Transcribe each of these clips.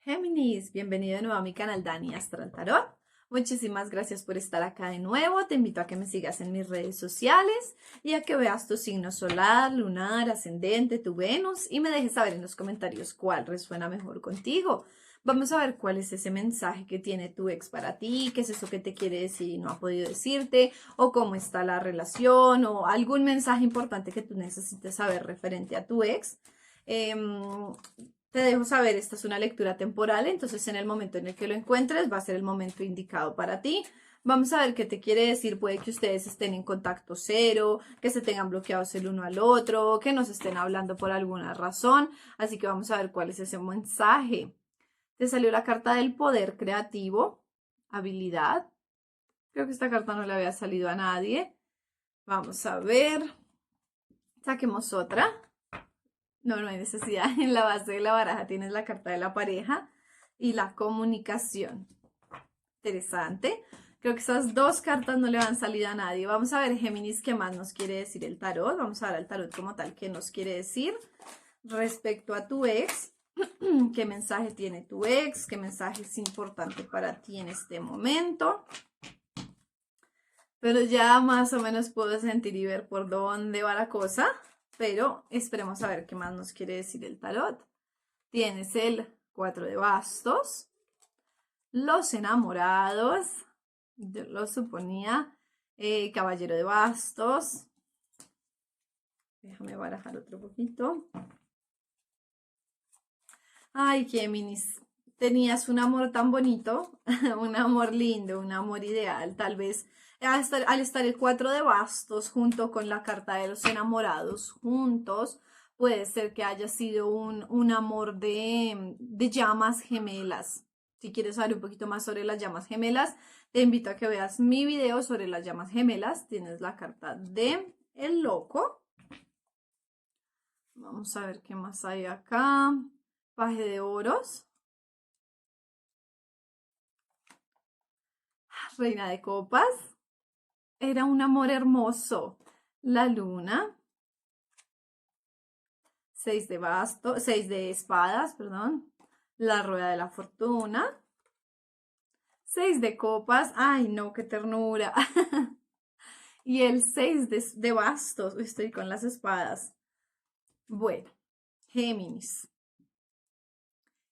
Géminis, bienvenido de nuevo a mi canal Dani Astral Tarot. Muchísimas gracias por estar acá de nuevo. Te invito a que me sigas en mis redes sociales y a que veas tu signo solar, lunar, ascendente, tu Venus y me dejes saber en los comentarios cuál resuena mejor contigo. Vamos a ver cuál es ese mensaje que tiene tu ex para ti, qué es eso que te quiere decir y no ha podido decirte, o cómo está la relación, o algún mensaje importante que tú necesites saber referente a tu ex. Te dejo saber, esta es una lectura temporal, entonces en el momento en el que lo encuentres va a ser el momento indicado para ti. Vamos a ver qué te quiere decir. Puede que ustedes estén en contacto cero, que se tengan bloqueados el uno al otro, que no se estén hablando por alguna razón. Así que vamos a ver cuál es ese mensaje. Te salió la carta del poder creativo, habilidad. Creo que esta carta no le había salido a nadie. Vamos a ver. Saquemos otra. No hay necesidad. En la base de la baraja tienes la carta de la pareja y la comunicación. Interesante. Creo que esas dos cartas no le van a salir a nadie. Vamos a ver, Géminis, qué más nos quiere decir el tarot. Vamos a ver al tarot como tal, qué nos quiere decir respecto a tu ex. ¿Qué mensaje tiene tu ex? ¿Qué mensaje es importante para ti en este momento? Pero ya más o menos puedo sentir y ver por dónde va la cosa. Pero esperemos a ver qué más nos quiere decir el tarot. Tienes el 4 de bastos, los enamorados, yo lo suponía, caballero de bastos. Déjame barajar otro poquito. Ay, Géminis, tenías un amor tan bonito, un amor lindo, un amor ideal, tal vez. Al estar el 4 de bastos junto con la carta de los enamorados juntos, puede ser que haya sido un amor de llamas gemelas. Si quieres saber un poquito más sobre las llamas gemelas, te invito a que veas mi video sobre las llamas gemelas. Tienes la carta de el loco. Vamos a ver qué más hay acá. Paje de oros. Reina de copas. Era un amor hermoso. La luna. 6 de bastos, 6 de espadas, perdón. La rueda de la fortuna. 6 de copas. Ay, no, qué ternura. Y el 6 de bastos. Estoy con las espadas. Bueno, Géminis.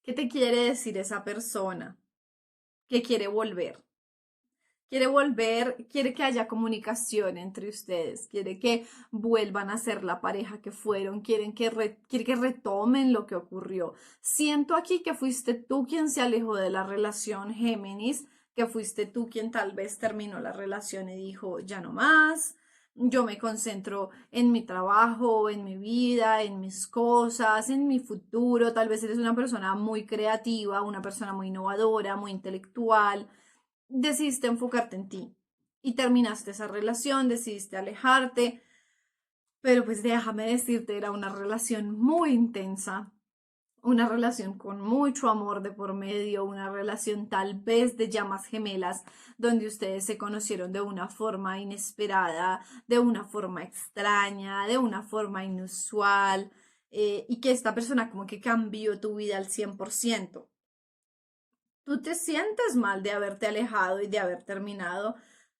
¿Qué te quiere decir esa persona? Que quiere volver. Quiere volver, quiere que haya comunicación entre ustedes, quiere que vuelvan a ser la pareja que fueron, quiere que retomen lo que ocurrió. Siento aquí que fuiste tú quien se alejó de la relación, Géminis, que fuiste tú quien tal vez terminó la relación y dijo, ya no más, yo me concentro en mi trabajo, en mi vida, en mis cosas, en mi futuro. Tal vez eres una persona muy creativa, una persona muy innovadora, muy intelectual. Decidiste enfocarte en ti y terminaste esa relación, decidiste alejarte, pero pues déjame decirte, era una relación muy intensa, una relación con mucho amor de por medio, una relación tal vez de llamas gemelas, donde ustedes se conocieron de una forma inesperada, de una forma extraña, de una forma inusual, y que esta persona como que cambió tu vida al 100%. Tú te sientes mal de haberte alejado y de haber terminado,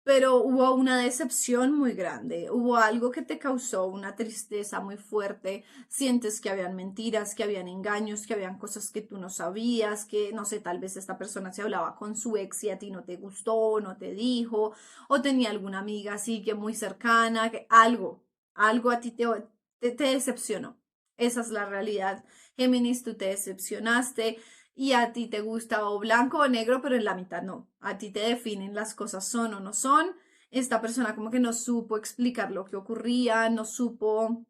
pero hubo una decepción muy grande, hubo algo que te causó una tristeza muy fuerte, sientes que habían mentiras, que habían engaños, que habían cosas que tú no sabías, que no sé, tal vez esta persona se hablaba con su ex y a ti no te gustó, no te dijo, o tenía alguna amiga así que muy cercana, que algo a ti te decepcionó. Esa es la realidad. Géminis, tú te decepcionaste y a ti te gusta o blanco o negro, pero en la mitad no. A ti te definen las cosas son o no son. Esta persona como que no supo explicar lo que ocurría, no supo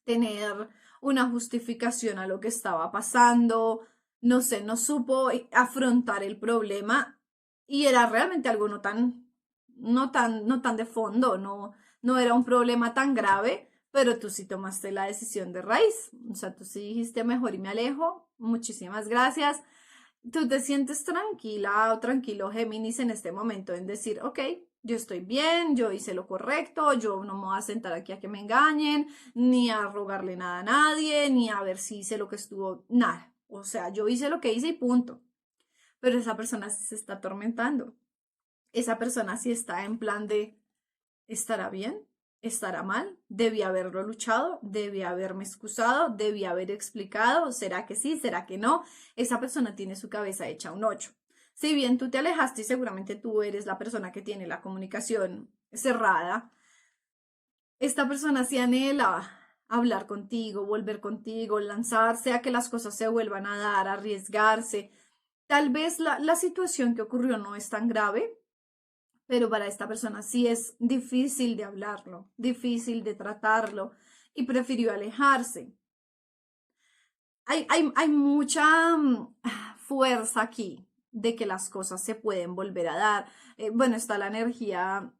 tener una justificación a lo que estaba pasando, no sé, no supo afrontar el problema y era realmente algo no tan de fondo, no era un problema tan grave, pero tú sí tomaste la decisión de raíz, o sea, tú sí dijiste mejor y me alejo, muchísimas gracias. Tú te sientes tranquila o tranquilo, Géminis, en este momento en decir, ok, yo estoy bien, yo hice lo correcto, yo no me voy a sentar aquí a que me engañen, ni a rogarle nada a nadie, ni a ver si hice lo que estuvo, nada. O sea, yo hice lo que hice y punto. Pero esa persona sí se está atormentando. Esa persona sí está en plan de, ¿estará bien? ¿Estará mal? ¿Debí haberlo luchado? ¿Debí haberme excusado? ¿Debí haber explicado? ¿Será que sí? ¿Será que no? Esa persona tiene su cabeza hecha un 8. Si bien tú te alejaste y seguramente tú eres la persona que tiene la comunicación cerrada, esta persona sí anhela hablar contigo, volver contigo, lanzarse a que las cosas se vuelvan a dar, arriesgarse. Tal vez la situación que ocurrió no es tan grave, pero para esta persona sí es difícil de hablarlo, difícil de tratarlo y prefirió alejarse. Hay mucha fuerza aquí de que las cosas se pueden volver a dar. Bueno, está la energía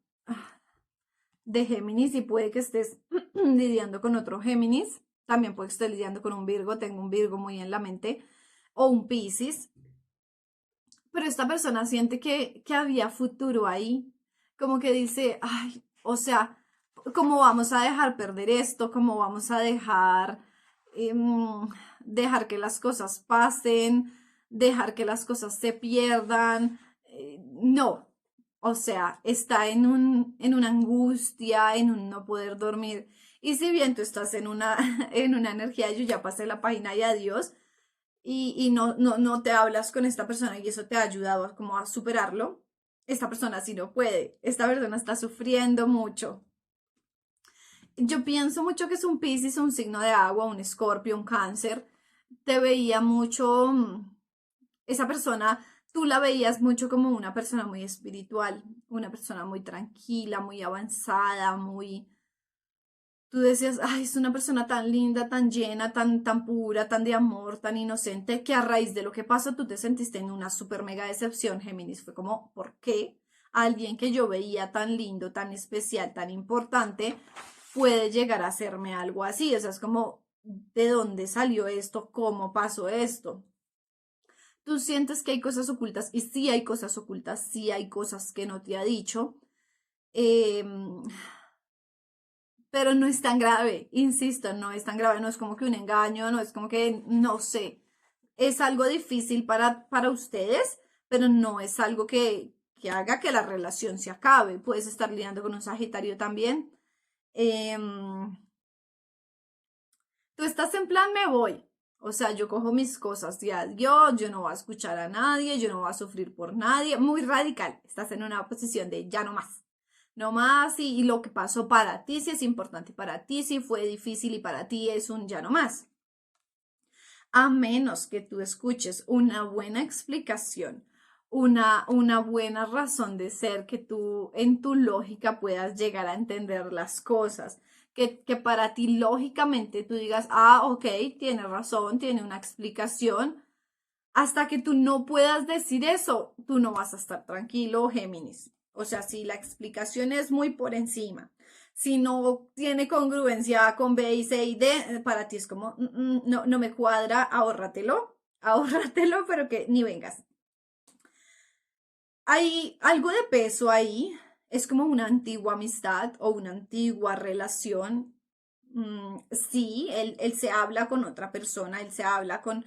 de Géminis y puede que estés lidiando con otro Géminis. También puede que estés lidiando con un Virgo. Tengo un Virgo muy en la mente. O un Piscis. Pero esta persona siente que había futuro ahí. Como que dice, ay, o sea, ¿cómo vamos a dejar perder esto? ¿Cómo vamos a dejar que las cosas pasen? ¿Dejar que las cosas se pierdan? No. O sea, está en una angustia, en un no poder dormir. Y si bien tú estás en una, en una energía, yo ya pasé la página y adiós, y no te hablas con esta persona y eso te ha ayudado como a superarlo, esta persona sí no puede, esta persona está sufriendo mucho. Yo pienso mucho que es un Piscis, un signo de agua, un Escorpio, un Cáncer. Te veía mucho, esa persona, tú la veías mucho como una persona muy espiritual, una persona muy tranquila, muy avanzada, muy, tú decías, ay, es una persona tan linda, tan llena, tan pura, tan de amor, tan inocente, que a raíz de lo que pasó tú te sentiste en una super mega decepción, Géminis. Fue como, ¿por qué alguien que yo veía tan lindo, tan especial, tan importante, puede llegar a hacerme algo así? O sea, es como, ¿de dónde salió esto? ¿Cómo pasó esto? Tú sientes que hay cosas ocultas y sí hay cosas ocultas, sí hay cosas que no te ha dicho. Eh, pero no es tan grave, insisto, no es tan grave, no es como que un engaño, no es como que, no sé, es algo difícil para ustedes, pero no es algo que haga que la relación se acabe. Puedes estar lidiando con un Sagitario también. Em, Tú estás en plan, me voy. O sea, yo cojo mis cosas y adiós, yo no voy a escuchar a nadie, yo no voy a sufrir por nadie. Muy radical, estás en una posición de ya no más. No más y lo que pasó para ti, si es importante para ti, si fue difícil y para ti es un ya no más. A menos que tú escuches una buena explicación, una buena razón de ser, que tú en tu lógica puedas llegar a entender las cosas, que para ti lógicamente tú digas, ah, ok, tiene razón, tiene una explicación. Hasta que tú no puedas decir eso, tú no vas a estar tranquilo, Géminis. O sea, si la explicación es muy por encima, si no tiene congruencia con B y C y D, para ti es como, no, no me cuadra, ahórratelo, ahórratelo, pero que ni vengas. Hay algo de peso ahí, es como una antigua amistad o una antigua relación. Sí, él se habla con otra persona, él se habla con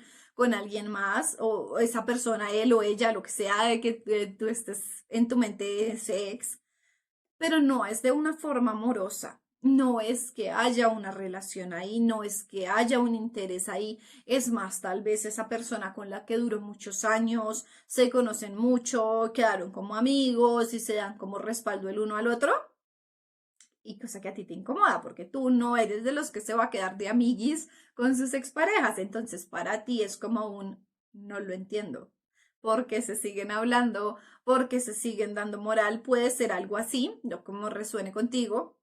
alguien más, o esa persona, él o ella, lo que sea, de que tú estés en tu mente ese ex, pero no es de una forma amorosa. No es que haya una relación ahí, no es que haya un interés ahí. Es más, tal vez esa persona con la que duró muchos años, se conocen mucho, quedaron como amigos y se dan como respaldo el uno al otro. Y cosa que a ti te incomoda, porque tú no eres de los que se va a quedar de amiguis con sus exparejas. Entonces, para ti es como un no lo entiendo. Porque se siguen hablando, porque se siguen dando moral, puede ser algo así, no como resuene contigo,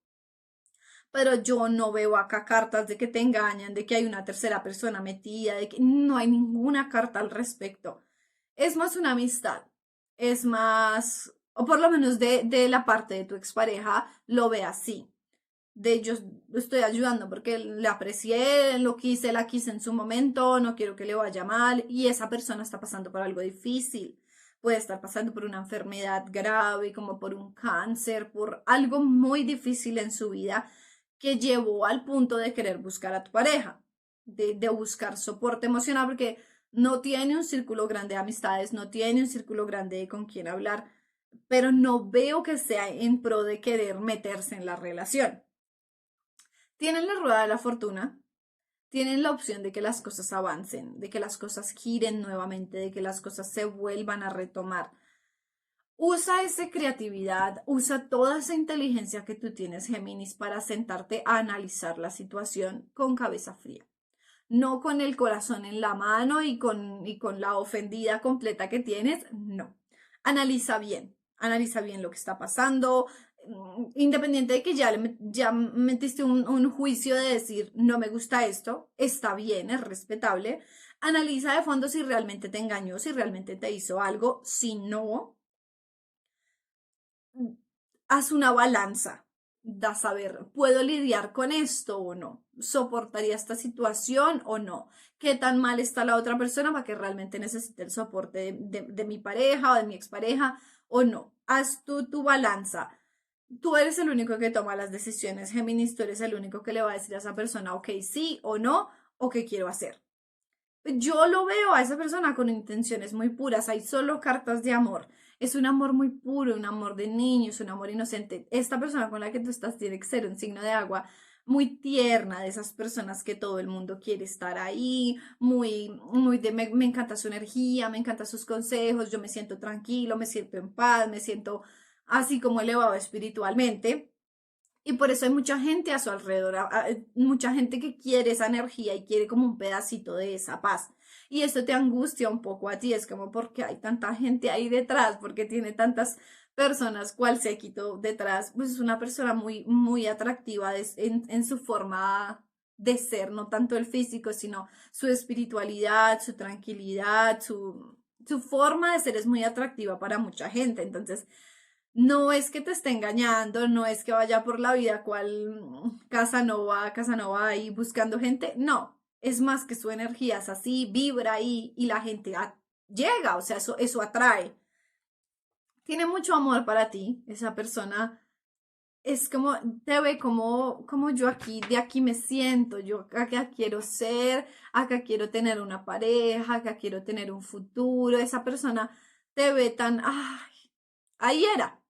pero yo no veo acá cartas de que te engañan, de que hay una tercera persona metida, de que no hay ninguna carta al respecto. Es más una amistad, es más, o por lo menos de la parte de tu expareja, lo ve así. De yo estoy ayudando porque le aprecié, lo quise, la quise en su momento, no quiero que le vaya mal y esa persona está pasando por algo difícil. Puede estar pasando por una enfermedad grave, como por un cáncer, por algo muy difícil en su vida que llevó al punto de querer buscar a tu pareja, de buscar soporte emocional, porque no tiene un círculo grande de amistades, no tiene un círculo grande de con quién hablar, pero no veo que sea en pro de querer meterse en la relación. Tienen la rueda de la fortuna, tienen la opción de que las cosas avancen, de que las cosas giren nuevamente, de que las cosas se vuelvan a retomar. Usa esa creatividad, usa toda esa inteligencia que tú tienes, Géminis, para sentarte a analizar la situación con cabeza fría. No con el corazón en la mano y con la ofendida completa que tienes, no. Analiza bien lo que está pasando, independiente de que ya metiste un juicio de decir, no me gusta esto, está bien, es respetable. Analiza de fondo si realmente te engañó, si realmente te hizo algo, si no, haz una balanza, da saber, ¿puedo lidiar con esto o no? ¿Soportaría esta situación o no? ¿Qué tan mal está la otra persona para que realmente necesite el soporte de mi pareja o de mi expareja o no? Haz tú tu balanza. Tú eres el único que toma las decisiones, Géminis, tú eres el único que le va a decir a esa persona, ok, sí o no, o qué quiero hacer. Yo lo veo a esa persona con intenciones muy puras, hay solo cartas de amor. Es un amor muy puro, un amor de niño, es un amor inocente. Esta persona con la que tú estás tiene que ser un signo de agua muy tierna, de esas personas que todo el mundo quiere estar ahí, me encanta su energía, me encantan sus consejos, yo me siento tranquilo, me siento en paz, me siento así como elevado espiritualmente. Y por eso hay mucha gente a su alrededor, mucha gente que quiere esa energía y quiere como un pedacito de esa paz. Y esto te angustia un poco a ti, es como porque hay tanta gente ahí detrás, porque tiene tantas personas, cual séquito detrás, pues es una persona muy atractiva en su forma de ser, no tanto el físico, sino su espiritualidad, su tranquilidad, su forma de ser es muy atractiva para mucha gente. Entonces, no es que te esté engañando, no es que vaya por la vida cual Casanova ahí buscando gente, no, es más que su energía es así, vibra ahí y la gente llega, o sea, eso atrae. Tiene mucho amor para ti, esa persona es como, te ve como yo aquí, de aquí me siento, yo acá quiero ser, acá quiero tener una pareja, acá quiero tener un futuro, esa persona te ve tan, ay, ahí era.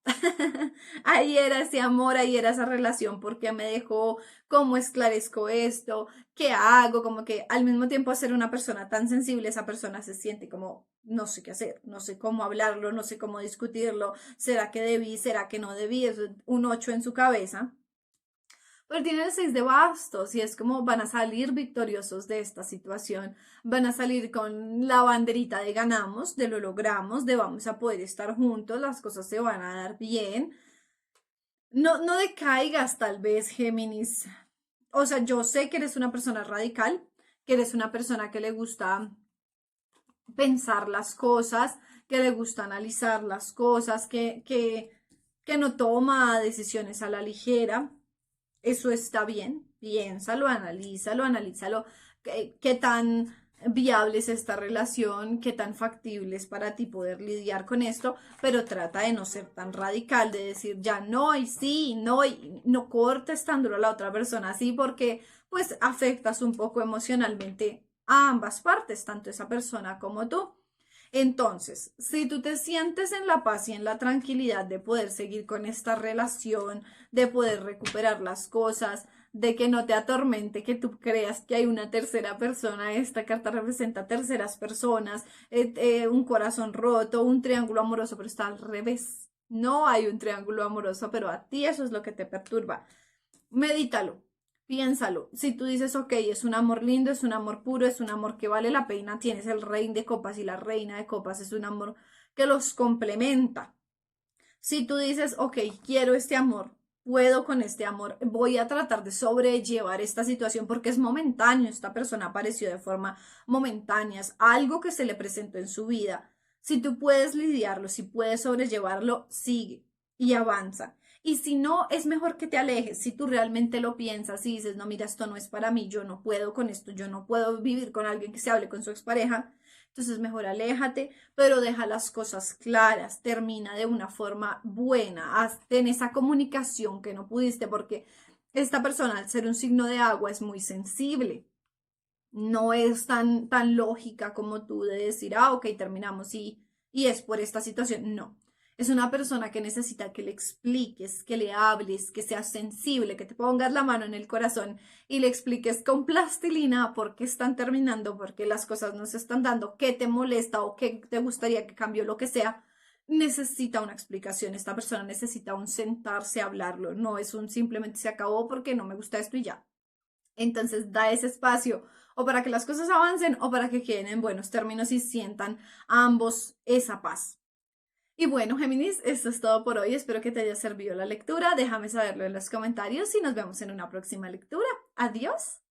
Ahí era ese amor, ahí era esa relación, porque me dejó, cómo esclarezco esto, qué hago, como que al mismo tiempo ser una persona tan sensible, esa persona se siente como no sé qué hacer, no sé cómo hablarlo, no sé cómo discutirlo, será que debí, será que no debí, es un 8 en su cabeza. Pero tienen el 6 de bastos y es como van a salir victoriosos de esta situación, van a salir con la banderita de ganamos, de lo logramos, de vamos a poder estar juntos, las cosas se van a dar bien. No, no decaigas tal vez, Géminis. O sea, yo sé que eres una persona radical, que eres una persona que le gusta pensar las cosas, que le gusta analizar las cosas, que no toma decisiones a la ligera. Eso está bien, piénsalo, analízalo, qué tan viable es esta relación, qué tan factible es para ti poder lidiar con esto, pero trata de no ser tan radical, de decir ya no y sí, no y no cortes tan duro a la otra persona así porque pues afectas un poco emocionalmente a ambas partes, tanto esa persona como tú. Entonces, si tú te sientes en la paz y en la tranquilidad de poder seguir con esta relación, de poder recuperar las cosas, de que no te atormente, que tú creas que hay una tercera persona, esta carta representa terceras personas, un corazón roto, un triángulo amoroso, pero está al revés. No hay un triángulo amoroso, pero a ti eso es lo que te perturba. Medítalo, piénsalo. Si tú dices, ok, es un amor lindo, es un amor puro, es un amor que vale la pena, tienes el rey de copas y la reina de copas, es un amor que los complementa. Si tú dices, ok, quiero este amor, puedo con este amor, voy a tratar de sobrellevar esta situación porque es momentáneo, esta persona apareció de forma momentánea, es algo que se le presentó en su vida. Si tú puedes lidiarlo, si puedes sobrellevarlo, sigue y avanza. Y si no, es mejor que te alejes. Si tú realmente lo piensas y dices, no, mira, esto no es para mí, yo no puedo con esto, yo no puedo vivir con alguien que se hable con su expareja, entonces mejor aléjate, pero deja las cosas claras, termina de una forma buena, ten esa comunicación que no pudiste, porque esta persona, al ser un signo de agua, es muy sensible. No es tan lógica como tú de decir, ah, ok, terminamos y es por esta situación. No. Es una persona que necesita que le expliques, que le hables, que seas sensible, que te pongas la mano en el corazón y le expliques con plastilina por qué están terminando, por qué las cosas no se están dando, qué te molesta o qué te gustaría que cambie, lo que sea. Necesita una explicación. Esta persona necesita un sentarse a hablarlo. No es un simplemente se acabó porque no me gusta esto y ya. Entonces da ese espacio o para que las cosas avancen o para que queden en buenos términos y sientan ambos esa paz. Y bueno, Géminis, esto es todo por hoy. Espero que te haya servido la lectura. Déjame saberlo en los comentarios y nos vemos en una próxima lectura. Adiós.